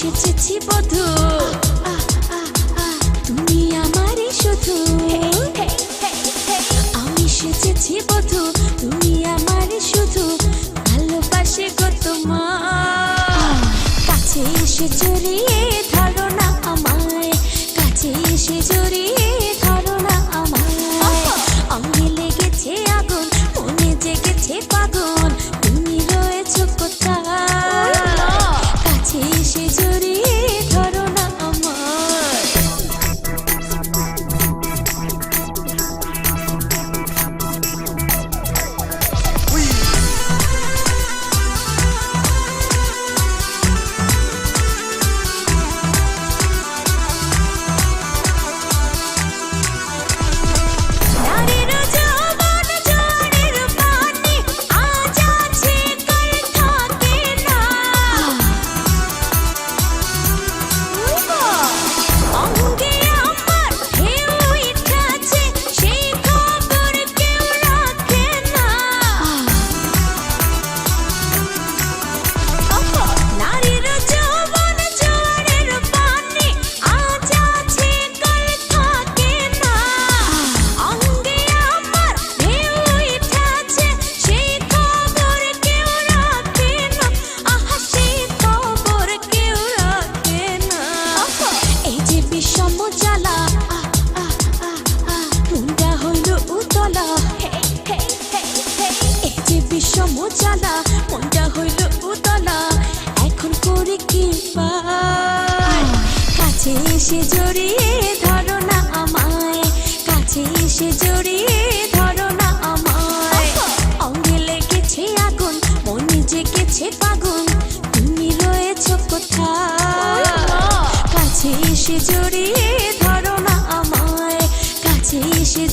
সেজেছি বধূ, তুমি আমারই শুধু। আমি সেজেছি বধূ, তুমি আমারই শুধু, ভালোবাসি গো তোমায়। কাছে এসে জড়িয়ে ধরো না আমায়, কাছে এসে জড়িয়ে ধরো না আমায়। অঙ্গে লেগেছে আগুন, মনে জেগেছে পাগল, তুমি রয়েছো কোথায়? কাছে এসে জড়িয়ে ধরো না আমায়। নারীর যৌবন জোয়ারের পানি, আজ আছে কাল থাকে না। অঙ্গে আমার ঢেউ উঠেছে, সেই খবর কেউ রাখে না। নারীর যৌবন জোয়ারের পানি, আজ আছে কাল থাকে না। অঙ্গে আমার ঢেউ উঠেছে, সেই খবর কেউ রাখে না। আহা, সেই খবর কেউ রাখে না। এই যে বিষম জ্বালা, মনটা হইল উতলা। এই যে বিষম জ্বালা, মনটা হইল উতলা, এখন করে কি পাই? কাছে এসে জড়িয়ে ধরো না আমায়, কাছে এসে জড়িয়ে ধরো না আমায়। অঙ্গে লেগেছে আগুন, মনে জেগেছে পাগল, তুমি রয়েছো কোথায়? কাছে এসে জড়িয়ে ধরো না আমায়, কাছে এসে